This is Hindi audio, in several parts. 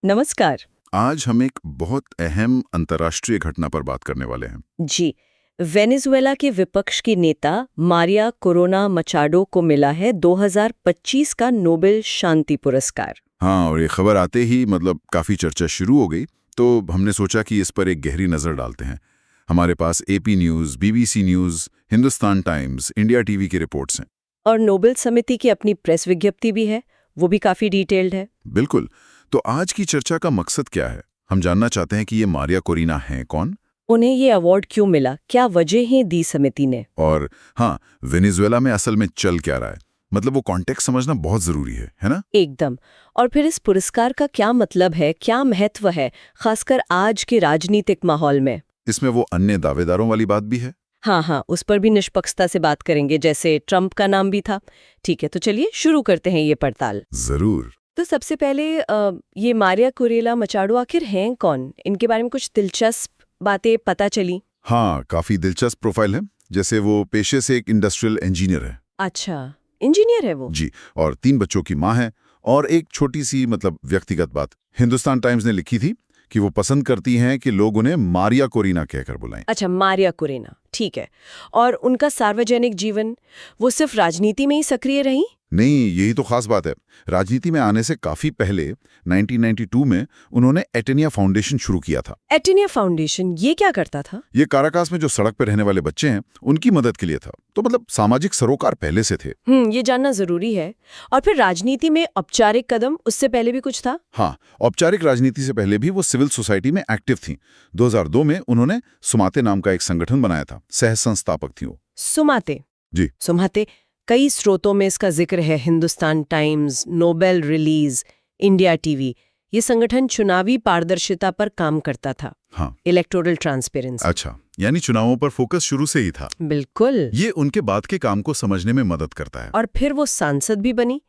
नमस्कार। आज हम एक बहुत अहम अंतर्राष्ट्रीय घटना पर बात करने वाले हैं। जी, वेनेजुएला के विपक्ष की नेता मारिया कोरोना मचाडो को मिला है 2025 का नोबेल शांति पुरस्कार। हाँ, और ये खबर आते ही काफी चर्चा शुरू हो गई, तो हमने सोचा कि इस पर एक गहरी नजर डालते हैं। हमारे पास AP news, BBC news, Hindustan Times, India TV की रिपोर्ट्स हैं। और नोबेल समिति की अपनी प्रेस विज्ञप्ति भी है, वो भी काफी डिटेल्ड है। बिल्कुल। तो आज की चर्चा का मकसद क्या है? हम जानना चाहते हैं कि ये मारिया कोरिना हैं कौन, उन्हें ये अवार्ड क्यों मिला, क्या वजहें दी समिति ने, और हाँ, वेनेजुएला में असल में चल क्या रहा है। वो कॉन्टेक्स्ट समझना बहुत जरूरी है ना? एकदम। और फिर इस पुरस्कार का क्या मतलब है, क्या महत्व है, खासकर आज के राजनीतिक माहौल में। इसमें वो अन्य दावेदारों वाली बात भी है। हाँ, उस पर भी निष्पक्षता से बात करेंगे, जैसे ट्रंप का नाम भी था। ठीक है, तो चलिए शुरू करते हैं ये पड़ताल। जरूर। तो सबसे पहले ये मारिया कोरेला मचाडो आखिर हैं कौन? इनके बारे में कुछ दिलचस्प बातें पता चली। हाँ, काफी दिलचस्प प्रोफाइल है। जैसे वो पेशे से एक इंडस्ट्रियल इंजीनियर है। अच्छा, इंजीनियर है वो? जी, और 3 बच्चों की माँ है। और एक छोटी सी व्यक्तिगत बात, हिंदुस्तान टाइम्स ने लिखी थी कि वो पसंद करती हैं कि लोग उन्हें मारिया कोरिना कहकर बुलाएं। अच्छा, मारिया कोरेना, ठीक है। और उनका सार्वजनिक जीवन, वो सिर्फ राजनीति में ही सक्रिय रही? नहीं, यही तो खास बात है। राजनीति में आने से काफी पहले 1992 में उन्होंने एटेनिया फाउंडेशन शुरू किया था। एटेनिया फाउंडेशन, ये क्या करता था? ये काराकास में जो सड़क पर रहने वाले बच्चे हैं, उनकी मदद के लिए था। तो सामाजिक सरोकार पहले से थे। ये जानना जरूरी है। और फिर राजनीति में औपचारिक कदम, उससे पहले भी कुछ था? हाँ, औपचारिक राजनीति से पहले भी वो सिविल सोसाइटी में एक्टिव थीं। 2002 में उन्होंने सुमाते नाम का एक संगठन बनाया था, सह संस्थापक थी वो। सुमाते? जी। सुमाते, कई स्रोतों में इसका जिक्र है, Hindustan times, Nobel release, India TV. ये संगठन चुनावी पारदर्शिता पर काम करता था। हाँ, इलेक्टोरल ट्रांसपेरेंसी। अच्छा, यानी चुनावों पर फोकस शुरू से ही था। बिल्कुल। ये उनके बाद के काम को समझने में मदद करता है। और फिर वो सांसद भी बनी,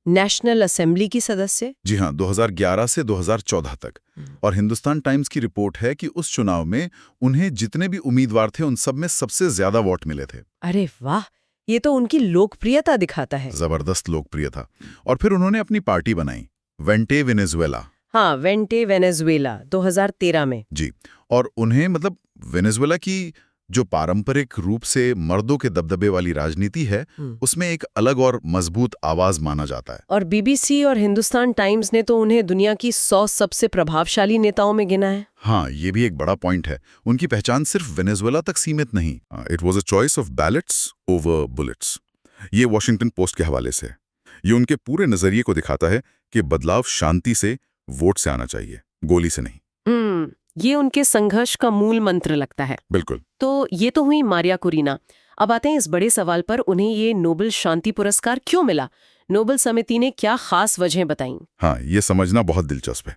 नेशनल असेंबली की सदस्य। जी हाँ, 2011 से 2014 तक। और हिंदुस्तान टाइम्स की रिपोर्ट है कि उस चुनाव में उन्हें जितने भी उम्मीदवार थे, उन सब में सबसे ज्यादा वोट मिले थे। अरे वाह, ये तो उनकी लोकप्रियता दिखाता है। जबरदस्त लोकप्रिय था। और फिर उन्होंने अपनी पार्टी बनाई, वेंटे वेनेजुएला। हाँ, वेंटे वेनेजुएला, 2013 में। जी, और उन्हें वेनेजुएला की जो पारंपरिक रूप से मर्दों के दबदबे वाली राजनीति है, उसमें एक अलग और मजबूत आवाज माना जाता है। और बीबीसी और हिंदुस्तान टाइम्स ने तो उन्हें दुनिया की 100 सबसे प्रभावशाली नेताओं में गिना है। हाँ, ये भी एक बड़ा पॉइंट है। उनकी पहचान सिर्फ वेनेजुएला तक सीमित नहीं। It was a choice of ballets over bullets. ये वॉशिंगटन पोस्ट के हवाले से। ये उनके पूरे नजरिए को दिखाता है कि बदलाव शांति से, वोट से आना चाहिए, गोली से नहीं। ये उनके संघर्ष का मूल मंत्र लगता है। बिल्कुल। तो ये तो हुई मारिया कोरिना। अब आते हैं इस बड़े सवाल पर, उन्हें ये नोबेल शांति पुरस्कार क्यों मिला? नोबेल समिति ने क्या खास वजहें बताईं? हाँ, ये समझना बहुत दिलचस्प है।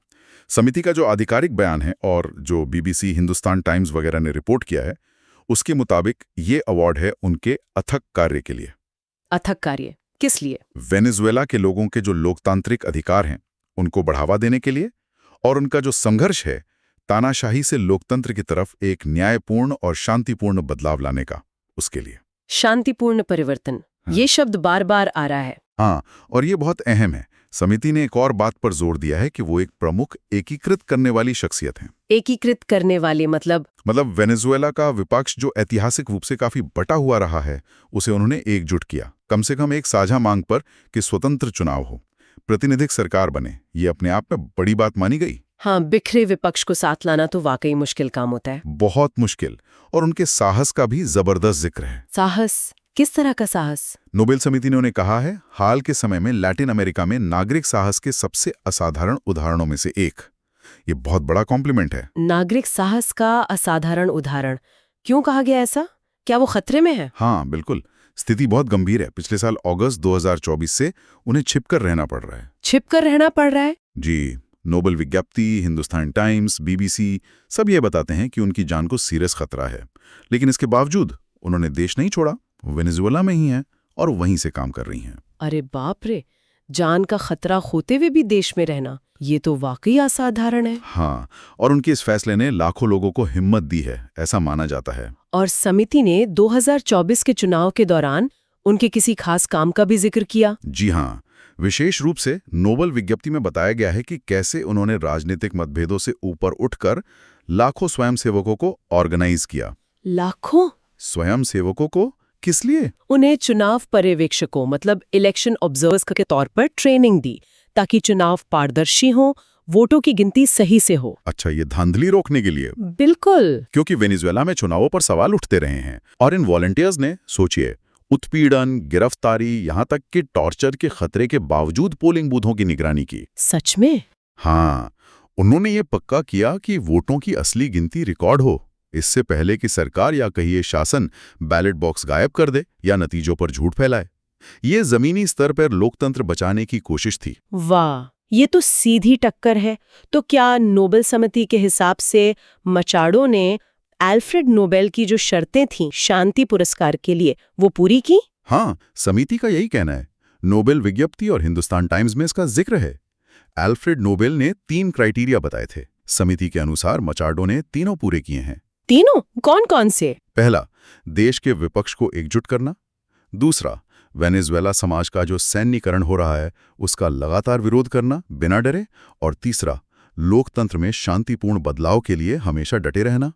समिति का जो आधिकारिक बयान है और जो बीबीसी, हिंदुस्तान टाइम्स वगैरह ने रिपोर्ट किया है, उसके मुताबिक ये अवार्ड है उनके अथक कार्य के लिए। अथक कार्य किस लिए? वेनेजुएला के लोगों के जो लोकतांत्रिक अधिकार हैं, उनको बढ़ावा देने के लिए, और उनका जो संघर्ष है तानाशाही से लोकतंत्र की तरफ एक न्यायपूर्ण और शांतिपूर्ण बदलाव लाने का, उसके लिए। शांतिपूर्ण परिवर्तन, ये शब्द बार बार आ रहा है। हाँ, और ये बहुत अहम है। समिति ने एक और बात पर जोर दिया है कि वो एक प्रमुख एकीकृत करने वाली शख्सियत हैं। एकीकृत करने वाले मतलब वेनेजुएला का विपक्ष जो ऐतिहासिक रूप से काफी बटा हुआ रहा है, उसे उन्होंने एकजुट किया, कम से कम एक साझा मांग पर कि स्वतंत्र चुनाव हो, प्रतिनिधिक सरकार बने। ये अपने आप में बड़ी बात मानी गई। हाँ, बिखरे विपक्ष को साथ लाना तो वाकई मुश्किल काम होता है। बहुत मुश्किल। और उनके साहस का भी जबरदस्त जिक्र है। साहस? किस तरह का साहस? नोबेल समिति ने उन्हें कहा है, हाल के समय में लैटिन अमेरिका में नागरिक साहस के सबसे असाधारण उदाहरणों में से एक। ये बहुत बड़ा कॉम्प्लीमेंट है। नागरिक साहस का असाधारण उदाहरण, क्यों कहा गया ऐसा? क्या वो खतरे में है? हाँ, बिल्कुल। स्थिति बहुत गंभीर है। पिछले साल अगस्त 2024 से उन्हें छिपकर रहना पड़ रहा है। छिपकर रहना पड़ रहा है? जी। नोबेल विज्ञप्ति, हिंदुस्तान टाइम्स, बीबीसी सब ये बताते हैं कि उनकी जान को सीरियस खतरा है। लेकिन इसके बावजूद उन्होंने देश नहीं छोड़ा, वेनेजुएला में ही हैं और वहीं से काम कर रही हैं। अरे बाप रे, जान का खतरा होते हुए भी देश में रहना, ये तो वाकई असाधारण है। हाँ, और उनके इस फैसले ने लाखों लोगों को हिम्मत दी है, ऐसा माना जाता है। और समिति ने 2024 के चुनाव के दौरान उनके किसी खास काम का भी जिक्र किया? जी हाँ, विशेष रूप से नोबेल विज्ञप्ति में बताया गया है कि कैसे उन्होंने राजनीतिक मतभेदों से ऊपर उठकर लाखों स्वयंसेवकों को ऑर्गेनाइज किया। लाखों स्वयंसेवकों को किस लिए? उन्हें चुनाव पर्यवेक्षकों मतलब इलेक्शन ऑब्जर्वर्स के तौर पर ट्रेनिंग दी ताकि चुनाव पारदर्शी हो, वोटों की गिनती सही से हो। अच्छा, ये धांधली रोकने के लिए? बिल्कुल। क्योंकि वेनेजुएला में चुनावों पर सवाल उठते रहे हैं और इन वॉलंटियर्स ने, सोचिए, उत्पीड़न, गिरफ्तारी, यहां तक कि टॉर्चर के खतरे के बावजूद पोलिंग बूथों की निगरानी की। सच में? हाँ, उन्होंने ये पक्का किया कि वोटों की असली गिनती रिकॉर्ड हो, इससे पहले कि सरकार या कहिए शासन बैलेट बॉक्स गायब कर दे या नतीजों पर झूठ फैलाए। ये जमीनी स्तर पर लोकतंत्र बचाने की कोशिश थी। वाह, ये तो सीधी टक्कर है। तो क्या नोबेल समिति के हिसाब से मचाडो ने अल्फ्रेड नोबेल की जो शर्तें थीं शांति पुरस्कार के लिए, वो पूरी की? हाँ, समिति का यही कहना है। नोबेल विज्ञप्ति और हिंदुस्तान टाइम्स में इसका जिक्र है। अल्फ्रेड नोबेल ने 3 क्राइटेरिया बताए थे। समिति के अनुसार मचाडो ने तीनों पूरे किए हैं। तीनों? कौन कौन से? पहला, देश के विपक्ष को एकजुट करना। दूसरा, वेनेजुएला समाज का जो सैन्यीकरण हो रहा है उसका लगातार विरोध करना बिना डरे। और तीसरा, लोकतंत्र में शांतिपूर्ण बदलाव के लिए हमेशा डटे रहना।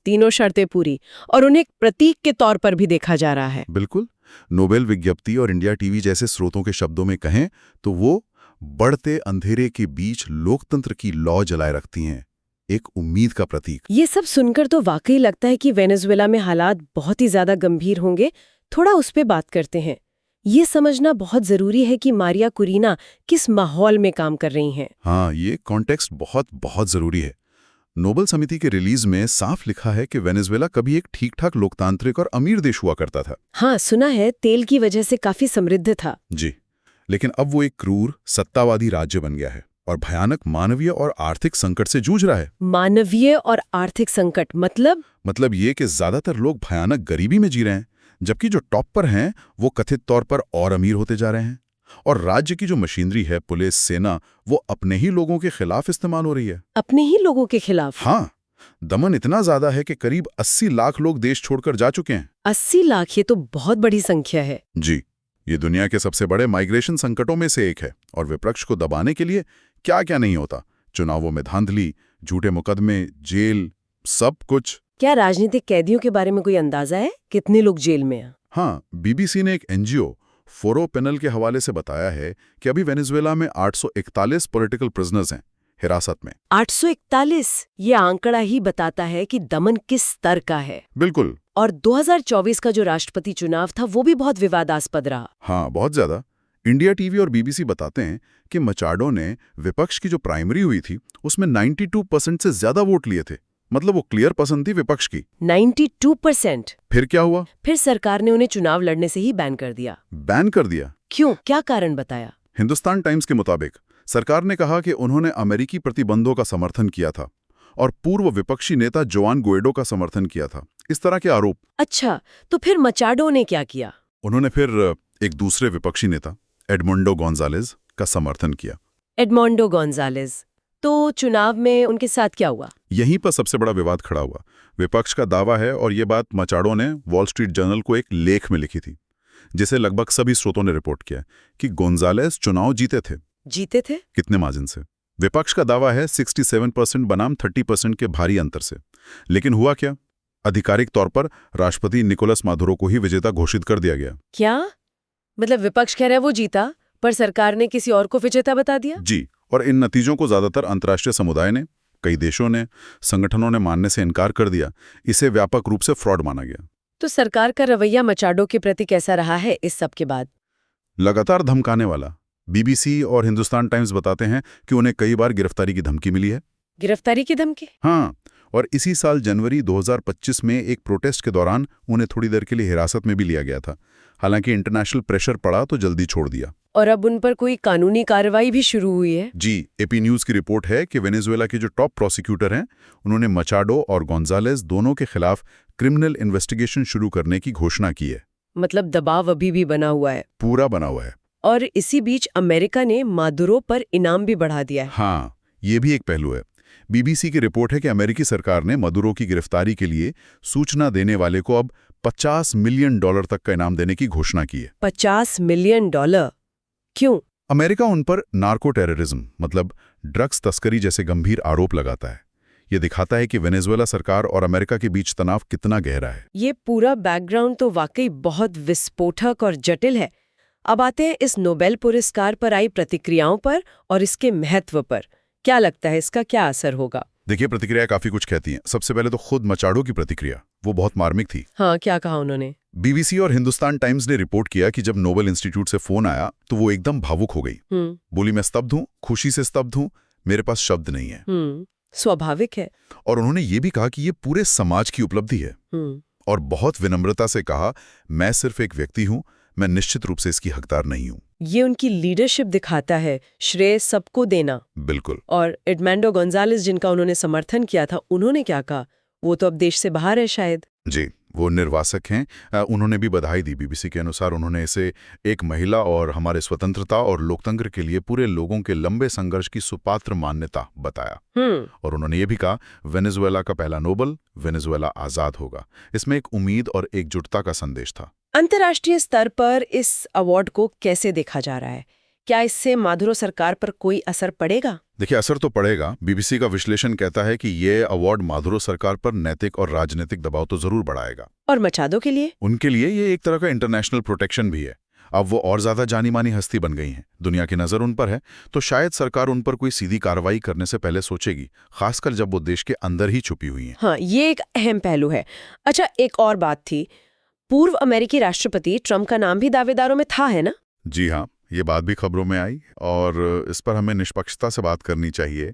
तीनों शर्तें पूरी, और उन्हें प्रतीक के तौर पर भी देखा जा रहा है। बिल्कुल। नोबेल विज्ञप्ति और इंडिया टीवी जैसे स्रोतों के शब्दों में कहें तो वो बढ़ते अंधेरे के बीच लोकतंत्र की लौ जलाए रखती हैं, एक उम्मीद का प्रतीक। ये सब सुनकर तो वाकई लगता है कि वेनेजुएला में हालात बहुत ही ज्यादा गंभीर होंगे। थोड़ा उस पे बात करते हैं। ये समझना बहुत जरूरी है कि मारिया कुरीना किस माहौल में काम कर रही हैं। हाँ, ये कॉन्टेक्स्ट बहुत बहुत जरूरी है। नोबेल समिति के रिलीज में साफ लिखा है कि वेनेजुएला कभी एक ठीक-ठाक लोकतांत्रिक और अमीर देश हुआ करता था। हाँ, सुना है, तेल की वजह से काफी समृद्ध था। जी, लेकिन अब वो एक क्रूर सत्तावादी राज्य बन गया है और भयानक मानवीय और आर्थिक संकट से जूझ रहा है। मानवीय और आर्थिक संकट मतलब ये कि ज्यादातर लोग भयानक गरीबी में जी रहे हैं, जबकि जो टॉप पर हैं वो कथित तौर पर और अमीर होते जा रहे हैं। और राज्य की जो मशीनरी है, पुलिस, सेना, वो अपने ही लोगों के खिलाफ इस्तेमाल हो रही है। अपने ही लोगों के खिलाफ? हाँ, दमन इतना ज्यादा है कि करीब 80 लाख लोग देश छोड़कर जा चुके हैं। 80 लाख? ये तो बहुत बड़ी संख्या है। जी, ये दुनिया के सबसे बड़े माइग्रेशन संकटों में से एक है। और विपक्ष को दबाने के लिए क्या क्या नहीं होता, चुनावों में धांधली, झूठे मुकदमे, जेल, सब कुछ। क्या राजनीतिक कैदियों के बारे में कोई अंदाजा है? कितने लोग जेल में हैं? हाँ, बीबीसी ने एक एनजीओ फोरो पैनल के हवाले से बताया है कि अभी वेनेजुएला में 841 पॉलिटिकल प्रिजनर्स हैं हिरासत में। 841? ये आंकड़ा ही बताता है कि दमन किस स्तर का है। बिल्कुल। और 2024 का जो राष्ट्रपति चुनाव था वो भी बहुत विवादास्पद रहा। हाँ, बहुत ज्यादा। इंडिया टीवी और बीबीसी बताते हैं कि मचाडो ने विपक्ष की जो प्राइमरी हुई थी उसमें 92% से ज्यादा वोट लिए थे। मतलब वो क्लियर पसंद थी विपक्ष की। 92%? फिर क्या हुआ? फिर सरकार ने उन्हें चुनाव लड़ने से ही बैन कर दिया। बैन कर दिया? क्यों? क्या कारण बताया? हिंदुस्तान टाइम्स के मुताबिक सरकार ने कहा कि उन्होंने अमेरिकी प्रतिबंधों का समर्थन किया था और पूर्व विपक्षी नेता जोआन गुएडो का समर्थन किया था, इस तरह के आरोप। अच्छा, तो फिर मचाडो ने क्या किया? उन्होंने फिर एक दूसरे विपक्षी नेता एडमुंडो गोंजालेज का समर्थन किया। एडमोंडो गोंजालेज? तो चुनाव में उनके साथ क्या हुआ? यहीं पर सबसे बड़ा विवाद खड़ा हुआ। विपक्ष का दावा है, और ये बात मचाडो ने वॉल स्ट्रीट जर्नल को एक लेख में लिखी थी, जिसे लगभग सभी स्रोतों ने रिपोर्ट किया, कि गोंजालेज चुनाव जीते थे। जीते थे? कितने मार्जिन से? विपक्ष का दावा है 67% बनाम 30% के भारी अंतर से। लेकिन हुआ क्या? आधिकारिक तौर पर राष्ट्रपति निकोलस मादुरो को ही विजेता घोषित कर दिया गया। क्या मतलब? विपक्ष कह रहा है वो जीता, पर सरकार ने किसी और को विजेता बता दिया? जी, और इन नतीजों को ज्यादातर अंतर्राष्ट्रीय समुदाय ने, कई देशों ने, संगठनों ने मानने से इनकार कर दिया। इसे व्यापक रूप से फ्रॉड माना गया। तो सरकार का रवैया मचाडो के प्रति कैसा रहा है इस सब के बाद? लगातार धमकाने वाला। बीबीसी और हिंदुस्तान टाइम्स बताते हैं कि उन्हें कई बार गिरफ्तारी की धमकी मिली है। गिरफ्तारी की धमकी? हाँ, और इसी साल जनवरी 2025 में एक प्रोटेस्ट के दौरान उन्हें थोड़ी देर के लिए हिरासत में भी लिया गया था। हालांकि इंटरनेशनल प्रेशर पड़ा तो जल्दी छोड़ दिया। और अब उन पर कोई कानूनी कार्रवाई भी शुरू हुई है? जी, एपी न्यूज की रिपोर्ट है कि वेनेजुएला के जो टॉप प्रोसिक्यूटर हैं उन्होंने मचाडो और गोंजालेज दोनों के खिलाफ क्रिमिनल इन्वेस्टिगेशन शुरू करने की घोषणा की है। मतलब दबाव अभी भी बना हुआ है? पूरा बना हुआ है। और इसी बीच अमेरिका ने मादुरो पर इनाम भी बढ़ा दिया है। हाँ, ये भी एक पहलू है। बीबीसी की रिपोर्ट है कि अमेरिकी सरकार ने मादुरो की गिरफ्तारी के लिए सूचना देने वाले को अब $50 मिलियन तक का इनाम देने की घोषणा की है। $50 मिलियन? क्यों? अमेरिका उन पर नार्को टेररिज्म मतलब ड्रग्स तस्करी जैसे गंभीर आरोप लगाता है। ये दिखाता है कि वेनेजुएला सरकार और अमेरिका के बीच तनाव कितना गहरा है। ये पूरा बैकग्राउंड तो वाकई बहुत विस्फोटक और जटिल है। अब आते हैं इस नोबेल पुरस्कार पर आई प्रतिक्रियाओं पर और इसके महत्व पर। क्या लगता है इसका क्या असर होगा? देखिए, प्रतिक्रिया काफी कुछ कहती हैं। सबसे पहले तो खुद मचाडो की प्रतिक्रिया, वो बहुत मार्मिक थी। हाँ, क्या कहा उन्होंने? बीबीसी और हिंदुस्तान टाइम्स ने रिपोर्ट किया कि जब नोबेल इंस्टीट्यूट से फोन आया तो वो एकदम भावुक हो गई। बोली, मैं स्तब्ध हूँ, खुशी से स्तब्ध हूँ, मेरे पास शब्द नहीं है। स्वाभाविक है। और उन्होंने ये भी कहा कि ये पूरे समाज की उपलब्धि है। और बहुत विनम्रता से कहा, मैं सिर्फ एक व्यक्ति हूं, मैं निश्चित रूप से इसकी हकदार नहीं हूं। ये उनकी लीडरशिप दिखाता है, श्रेय सबको देना। बिल्कुल। और एडमंडो गोंजालेस, जिनका उन्होंने समर्थन किया था, उन्होंने क्या कहा? वो तो अब देश से बाहर है शायद। जी, वो निर्वासक हैं। उन्होंने भी बधाई दी। बीबीसी के अनुसार उन्होंने इसे एक महिला और हमारे स्वतंत्रता और लोकतंत्र के लिए पूरे लोगों के लंबे संघर्ष की सुपात्र मान्यता बताया। और उन्होंने ये भी कहा, वेनेजुएला का पहला नोबेल, वेनेजुएला आजाद होगा। इसमें एक उम्मीद और एकजुटता का संदेश था। अंतर्राष्ट्रीय स्तर पर इस अवार्ड को कैसे देखा जा रहा है? क्या इससे मादुरो सरकार पर कोई असर पड़ेगा? देखिए, असर तो पड़ेगा। बीबीसी का विश्लेषण कहता है कि ये अवार्ड मादुरो सरकार पर नैतिक और राजनीतिक दबाव तो जरूर बढ़ाएगा। और मचाडो के लिए? उनके लिए ये एक तरह का इंटरनेशनल प्रोटेक्शन भी है। अब वो और ज्यादा जानी मानी हस्ती बन गई हैं, दुनिया की नजर उन पर है, तो शायद सरकार उन पर कोई सीधी कार्रवाई करने से पहले सोचेगी, खासकर जब वो देश के अंदर ही छुपी हुई हैं। हाँ, ये एक अहम पहलू है। अच्छा, एक और बात थी, पूर्व अमेरिकी राष्ट्रपति ट्रंप का नाम भी दावेदारों में था, है ना? जी हाँ, ये बात भी खबरों में आई और इस पर हमें निष्पक्षता से बात करनी चाहिए।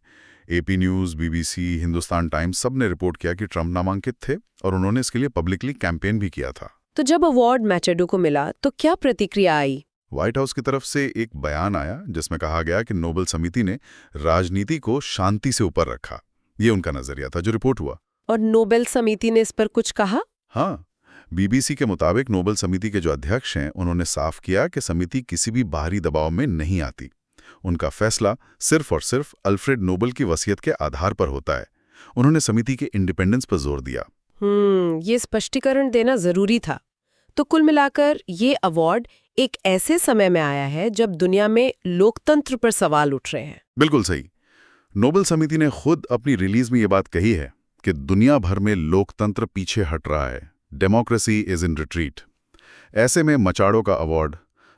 AP news, BBC, Hindustan times सब ने रिपोर्ट किया कि ट्रंप नामांकित थे और उन्होंने इसके लिए पब्लिकली कैंपेन भी किया था। तो जब अवार्ड मचाडो को मिला तो क्या प्रतिक्रिया आई? व्हाइट हाउस की तरफ से एक बयान आया जिसमें कहा गया कि नोबेल समिति ने राजनीति को शांति से ऊपर रखा। ये उनका नजरिया था जो रिपोर्ट हुआ। और नोबेल समिति ने इस पर कुछ कहा? हाँ, बीबीसी के मुताबिक नोबेल समिति के जो अध्यक्ष हैं उन्होंने साफ किया कि समिति किसी भी बाहरी दबाव में नहीं आती। उनका फैसला सिर्फ और सिर्फ अल्फ्रेड नोबेल की वसीयत के आधार पर होता है। उन्होंने समिति के इंडिपेंडेंस पर जोर दिया। ये स्पष्टीकरण देना जरूरी था। तो कुल मिलाकर ये अवार्ड एक ऐसे समय में आया है जब दुनिया में लोकतंत्र पर सवाल उठ रहे हैं। बिल्कुल सही। नोबेल समिति ने खुद अपनी रिलीज में ये बात कही है कि दुनिया भर में लोकतंत्र पीछे हट रहा है, डेमोक्रेसी इज इन रिट्रीट। ऐसे में मचाडो का अवार्ड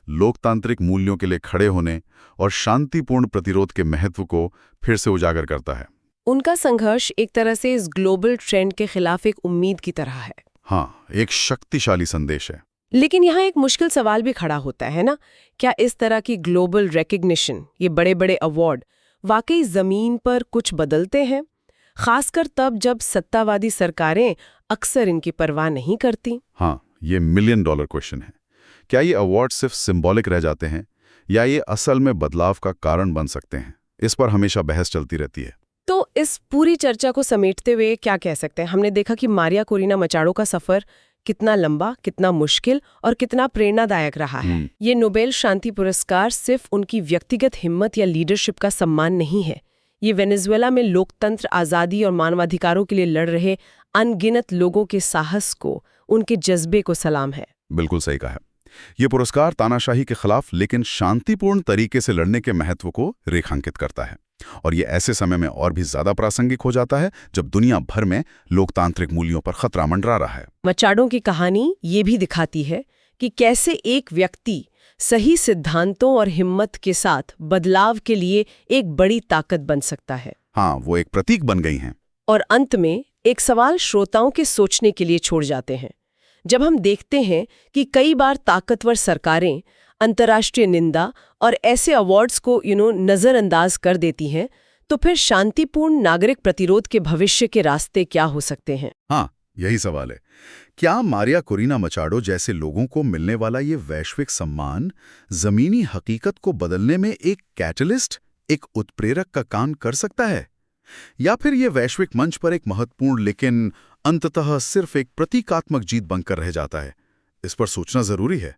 लोकतांत्रिक मूल्यों के लिए खड़े होने और शांतिपूर्ण प्रतिरोध के महत्व को फिर से उजागर करता है। उनका संघर्ष एक तरह से इस ग्लोबल ट्रेंड के खिलाफ एक उम्मीद की तरह है। हाँ, एक शक्तिशाली संदेश है। लेकिन यहाँ एक मुश्किल सवाल भी खड़ा होता है ना, क्या इस तरह की ग्लोबल रिकग्निशन, ये बड़े बड़े अवार्ड वाकई जमीन पर कुछ बदलते हैं, खासकर तब जब सत्तावादी सरकारें अक्सर इनकी परवाह नहीं करती? हाँ, ये $1 मिलियन क्वेश्चन है। क्या ये अवार्ड सिर्फ सिंबॉलिक रह जाते हैं या ये असल में बदलाव का कारण बन सकते हैं? इस पर हमेशा बहस चलती रहती है। तो इस पूरी चर्चा को समेटते हुए क्या कह सकते हैं? हमने देखा कि मारिया कोरिना मचाडो का सफर कितना लंबा, कितना मुश्किल और कितना प्रेरणादायक रहा है। ये नोबेल शांति पुरस्कार सिर्फ उनकी व्यक्तिगत हिम्मत या लीडरशिप का सम्मान नहीं है। ये वेनेजुएला में लोकतंत्र, आज़ादी और मानवाधिकारों के लिए लड़ रहे अनगिनत लोगों के साहस को, उनके जज्बे को सलाम है। बिल्कुल सही कहा है। ये पुरस्कार तानाशाही के खिलाफ लेकिन शांतिपूर्ण तरीके से लड़ने के महत्व को रेखांकित करता है। और ये ऐसे समय में और भी ज्यादा प्रासंगिक हो जाता है जब दुनिया भर में लोकतांत्रिक मूल्यों पर खतरा मंडरा रहा है। मचाडो की कहानी ये भी दिखाती है कि कैसे एक व्यक्ति सही सिद्धांतों और हिम्मत के साथ बदलाव के लिए एक बड़ी ताकत बन सकता है। हाँ, वो एक प्रतीक बन गई हैं। और अंत में एक सवाल श्रोताओं के सोचने के लिए छोड़ जाते हैं। जब हम देखते हैं कि कई बार ताकतवर सरकारें अंतर्राष्ट्रीय निंदा और ऐसे अवार्ड्स को नजरअंदाज कर देती हैं, तो फिर शांतिपूर्ण नागरिक प्रतिरोध के भविष्य के रास्ते क्या हो सकते हैं? हाँ, यही सवाल है। क्या मारिया कोरिना मचाडो जैसे लोगों को मिलने वाला ये वैश्विक सम्मान जमीनी हकीकत को बदलने में एक कैटलिस्ट, एक उत्प्रेरक का काम कर सकता है? या फिर ये वैश्विक मंच पर एक महत्वपूर्ण लेकिन अंततः सिर्फ एक प्रतीकात्मक जीत बनकर रह जाता है? इस पर सोचना जरूरी है।